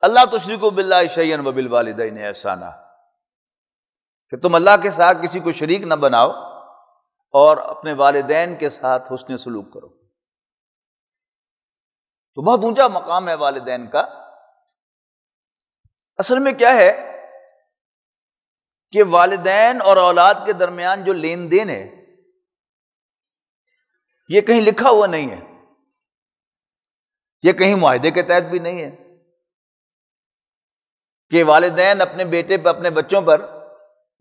اللہ تشرکوا باللہ شیئا وبالوالدین احسانا، کہ تم اللہ کے ساتھ کسی کو شریک نہ بناؤ اور اپنے والدین کے ساتھ حسن سلوک کرو۔ تو بہت اونچا مقام ہے والدین کا۔ اصل میں کیا ہے کہ والدین اور اولاد کے درمیان جو لین دین ہے یہ کہیں لکھا ہوا نہیں ہے، یہ کہیں معاہدے کے تحت بھی نہیں ہے کہ والدین اپنے بیٹے پر، اپنے بچوں پر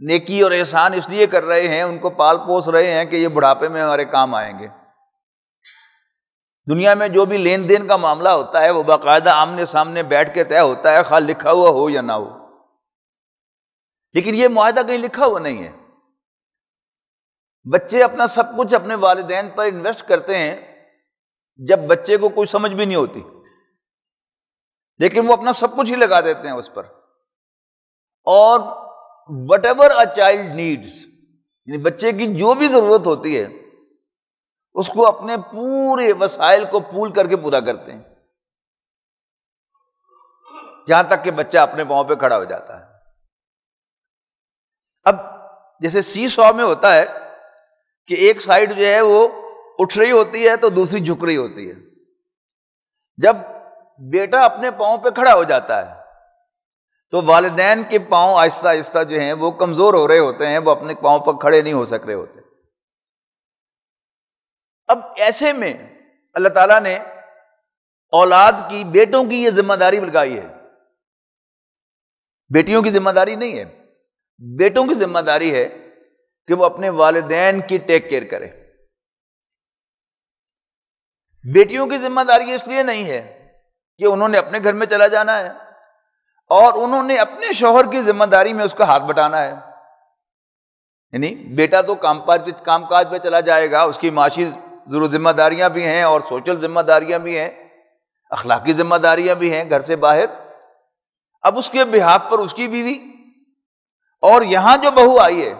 نیکی اور احسان اس لیے کر رہے ہیں، ان کو پال پوس رہے ہیں کہ یہ بڑھاپے میں ہمارے کام آئیں گے۔ دنیا میں جو بھی لین دین کا معاملہ ہوتا ہے وہ باقاعدہ آمنے سامنے بیٹھ کے طے ہوتا ہے، خواہ لکھا ہوا ہو یا نہ ہو، لیکن یہ معاہدہ کہیں لکھا ہوا نہیں ہے۔ بچے اپنا سب کچھ اپنے والدین پر انویسٹ کرتے ہیں جب بچے کو کوئی سمجھ بھی نہیں ہوتی، لیکن وہ اپنا سب کچھ ہی لگا دیتے ہیں اس پر۔ اور what ever a child needs, یعنی بچے کی جو بھی ضرورت ہوتی ہے اس کو اپنے پورے وسائل کو پول کر کے پورا کرتے ہیں، یہاں تک کہ بچہ اپنے پاؤں پہ کھڑا ہو جاتا ہے۔ اب جیسے سی سو میں ہوتا ہے کہ ایک سائیڈ جو ہے وہ اٹھ رہی ہوتی ہے تو دوسری جھک رہی ہوتی ہے۔ جب بیٹا اپنے پاؤں پہ کھڑا ہو جاتا ہے تو والدین کے پاؤں آہستہ آہستہ جو ہیں وہ کمزور ہو رہے ہوتے ہیں، وہ اپنے پاؤں پر کھڑے نہیں ہو سک رہے ہوتے۔ اب ایسے میں اللہ تعالیٰ نے اولاد کی، بیٹوں کی یہ ذمہ داری لگائی ہے، بیٹیوں کی ذمہ داری نہیں ہے، بیٹوں کی ذمہ داری ہے کہ وہ اپنے والدین کی ٹیک کیئر کرے۔ بیٹیوں کی ذمہ داری اس لیے نہیں ہے کہ انہوں نے اپنے گھر میں چلا جانا ہے اور انہوں نے اپنے شوہر کی ذمہ داری میں اس کا ہاتھ بٹانا ہے، یعنی بیٹا تو کام کاج پہ چلا جائے گا، اس کی معاشی ضرور ذمہ داریاں بھی ہیں اور سوشل ذمہ داریاں بھی ہیں، اخلاقی ذمہ داریاں بھی ہیں گھر سے باہر۔ اب اس کے بہاف پر اس کی بیوی، اور یہاں جو بہو آئی ہے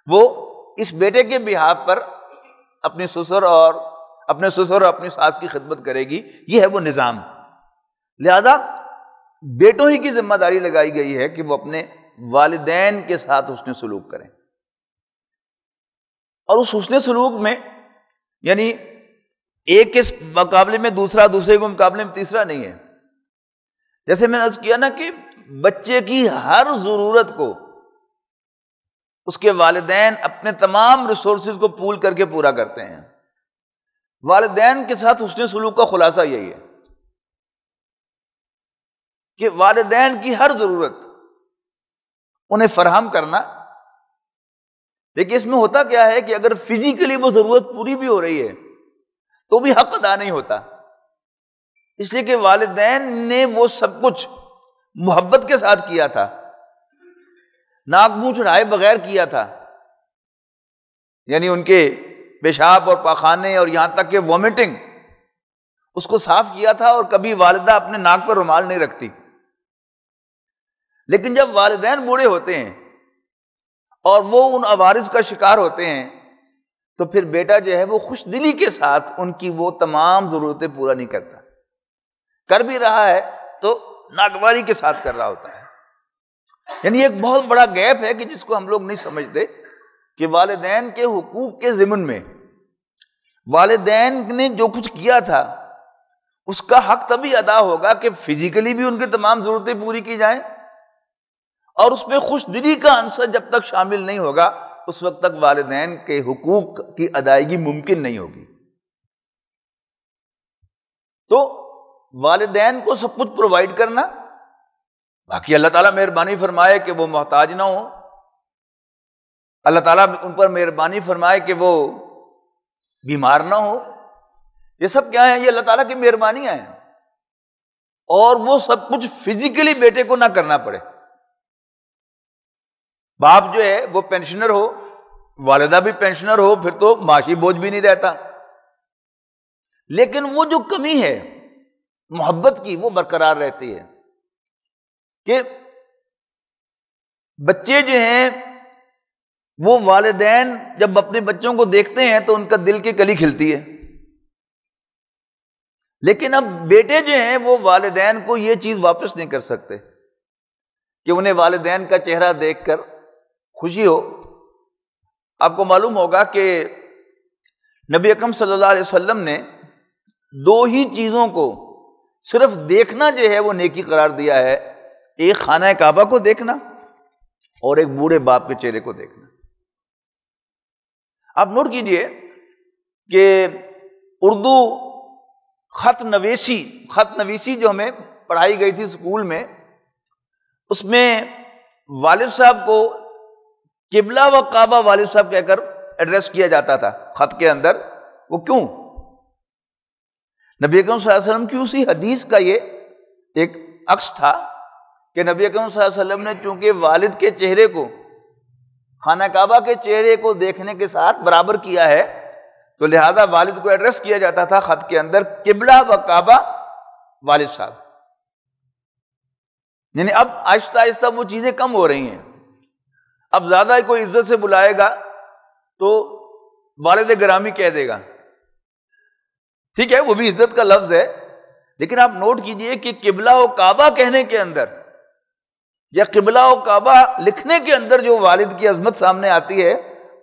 وہ اس بیٹے کے بہاف پر اپنے سسر اور اپنی ساس کی خدمت کرے گی، یہ ہے وہ نظام۔ لہذا بیٹوں ہی کی ذمہ داری لگائی گئی ہے کہ وہ اپنے والدین کے ساتھ حسن سلوک کریں، اور اس حسن سلوک میں یعنی ایک کے مقابلے میں دوسرا، دوسرے کے مقابلے میں تیسرا نہیں ہے۔ جیسے میں نے عرض کیا نا کہ بچے کی ہر ضرورت کو اس کے والدین اپنے تمام ریسورسز کو پول کر کے پورا کرتے ہیں۔ والدین کے ساتھ حسن سلوک کا خلاصہ یہی ہے کہ والدین کی ہر ضرورت انہیں فراہم کرنا۔ لیکن اس میں ہوتا کیا ہے کہ اگر فزیکلی وہ ضرورت پوری بھی ہو رہی ہے تو بھی حق ادا نہیں ہوتا، اس لیے کہ والدین نے وہ سب کچھ محبت کے ساتھ کیا تھا، ناک منہ چڑھائے بغیر کیا تھا، یعنی ان کے پیشاب اور پاخانے اور یہاں تک کہ وومٹنگ اس کو صاف کیا تھا، اور کبھی والدہ اپنے ناک پر رومال نہیں رکھتی۔ لیکن جب والدین بوڑھے ہوتے ہیں اور وہ ان عوارض کا شکار ہوتے ہیں تو پھر بیٹا جو ہے وہ خوش دلی کے ساتھ ان کی وہ تمام ضرورتیں پورا نہیں کرتا، کر بھی رہا ہے تو ناگواری کے ساتھ کر رہا ہوتا ہے۔ یعنی ایک بہت بڑا گیپ ہے کہ جس کو ہم لوگ نہیں سمجھتے کہ والدین کے حقوق کے ضمن میں والدین نے جو کچھ کیا تھا اس کا حق تبھی ادا ہوگا کہ فزیکلی بھی ان کی تمام ضرورتیں پوری کی جائیں، اور اس میں خوش دلی کا عنصر جب تک شامل نہیں ہوگا اس وقت تک والدین کے حقوق کی ادائیگی ممکن نہیں ہوگی۔ تو والدین کو سب کچھ پرووائڈ کرنا، باقی اللہ تعالیٰ مہربانی فرمائے کہ وہ محتاج نہ ہو، اللہ تعالیٰ ان پر مہربانی فرمائے کہ وہ بیمار نہ ہو، یہ سب کیا ہیں؟ یہ اللہ تعالیٰ کی مہربانیاں ہیں، اور وہ سب کچھ فزیکلی بیٹے کو نہ کرنا پڑے۔ باپ جو ہے وہ پینشنر ہو، والدہ بھی پینشنر ہو، پھر تو معاشی بوجھ بھی نہیں رہتا، لیکن وہ جو کمی ہے محبت کی وہ برقرار رہتی ہے کہ بچے جو ہیں وہ والدین جب اپنے بچوں کو دیکھتے ہیں تو ان کا دل کی کلی کھلتی ہے، لیکن اب بیٹے جو ہیں وہ والدین کو یہ چیز واپس نہیں کر سکتے کہ انہیں والدین کا چہرہ دیکھ کر خوشی ہو۔ آپ کو معلوم ہوگا کہ نبی اکرم صلی اللہ علیہ وسلم نے دو ہی چیزوں کو صرف دیکھنا جو ہے وہ نیکی قرار دیا ہے، ایک خانہ کعبہ کو دیکھنا اور ایک بوڑھے باپ کے چہرے کو دیکھنا۔ آپ نوٹ کیجئے کہ اردو خط نویسی جو ہمیں پڑھائی گئی تھی اسکول میں، اس میں والد صاحب کو قبلہ و کعبہ والد صاحب کہہ کر ایڈریس کیا جاتا تھا خط کے اندر۔ وہ کیوں؟ نبی اکرم صلی اللہ علیہ وسلم کی اسی حدیث کا یہ ایک عکس تھا کہ نبی اکرم صلی اللہ علیہ وسلم نے چونکہ والد کے چہرے کو خانہ کعبہ کے چہرے کو دیکھنے کے ساتھ برابر کیا ہے، تو لہذا والد کو ایڈریس کیا جاتا تھا خط کے اندر قبلہ و کعبہ والد صاحب۔ یعنی اب آہستہ آہستہ وہ چیزیں کم ہو رہی ہیں، اب زیادہ کوئی عزت سے بلائے گا تو والد گرامی کہہ دے گا، ٹھیک ہے وہ بھی عزت کا لفظ ہے، لیکن آپ نوٹ کیجئے کہ قبلہ و کعبہ کہنے کے اندر یا قبلہ و کعبہ لکھنے کے اندر جو والد کی عظمت سامنے آتی ہے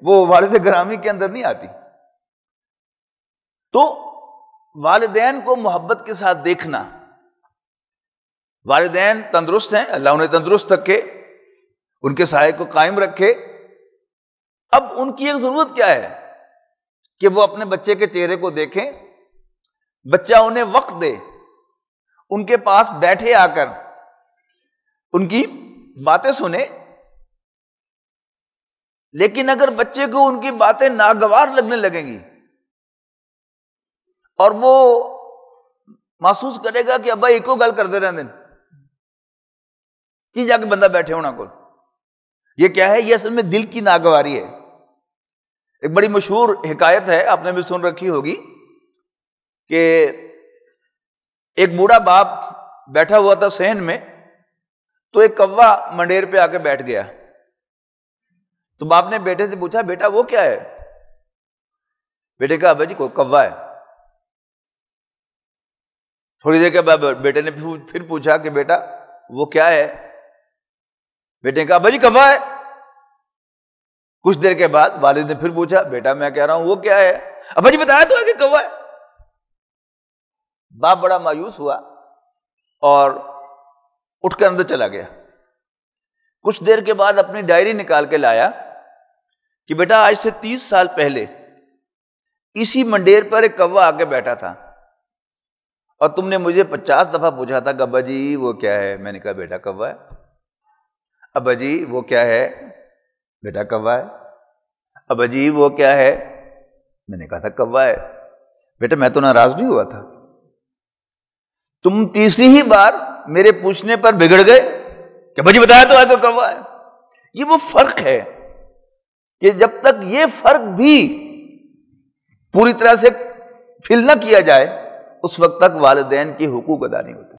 وہ والد گرامی کے اندر نہیں آتی۔ تو والدین کو محبت کے ساتھ دیکھنا، والدین تندرست ہیں، اللہ انہیں تندرست رکھے، ان کے سائے کو قائم رکھے۔ اب ان کی ایک ضرورت کیا ہے کہ وہ اپنے بچے کے چہرے کو دیکھیں، بچہ انہیں وقت دے، ان کے پاس بیٹھے آ کر ان کی باتیں سنے۔ لیکن اگر بچے کو ان کی باتیں ناگوار لگنے لگیں گی اور وہ محسوس کرے گا کہ ابا ایک گل کر دے رہے دن کی جا کے بندہ بیٹھے ہونا کو، یہ کیا ہے؟ یہ اصل میں دل کی ناگواری ہے۔ ایک بڑی مشہور حکایت ہے، آپ نے بھی سن رکھی ہوگی، کہ ایک بوڑھا باپ بیٹھا ہوا تھا صحن میں، تو ایک کوا منڈیر پہ آ کے بیٹھ گیا۔ تو باپ نے بیٹے سے پوچھا بیٹا وہ کیا ہے؟ بیٹے کہا ابا جی کوئی کوا ہے۔ تھوڑی دیر کے بعد بیٹے نے پھر پوچھا کہ بیٹا وہ کیا ہے؟ بیٹے نے کہا ابا جی کوا ہے۔ کچھ دیر کے بعد والد نے پھر پوچھا بیٹا میں کہہ رہا ہوں وہ کیا ہے؟ ابا جی بتایا تو ہے کہ کوا ہے۔ باپ بڑا مایوس ہوا اور اٹھ کر اندر چلا گیا۔ کچھ دیر کے بعد اپنی ڈائری نکال کے لایا کہ بیٹا آج سے 30 سال پہلے اسی منڈیر پر ایک کوا آ کے بیٹھا تھا اور تم نے مجھے 50 دفعہ پوچھا تھا کہ ابا جی وہ کیا ہے؟ میں نے کہا بیٹا کوا ہے۔ ابا جی وہ کیا ہے؟ بیٹا کوا ہے۔ ابا جی وہ کیا ہے؟ میں نے کہا تھا کوا ہے۔ بیٹا میں تو ناراض نہیں ہوا تھا، تم تیسری ہی بار میرے پوچھنے پر بگڑ گئے کہ ابا جی بتایا تو ہے کہ کوا ہے۔ یہ وہ فرق ہے کہ جب تک یہ فرق بھی پوری طرح سے فل نہ کیا جائے اس وقت تک والدین کے حقوق ادا نہیں ہوتے۔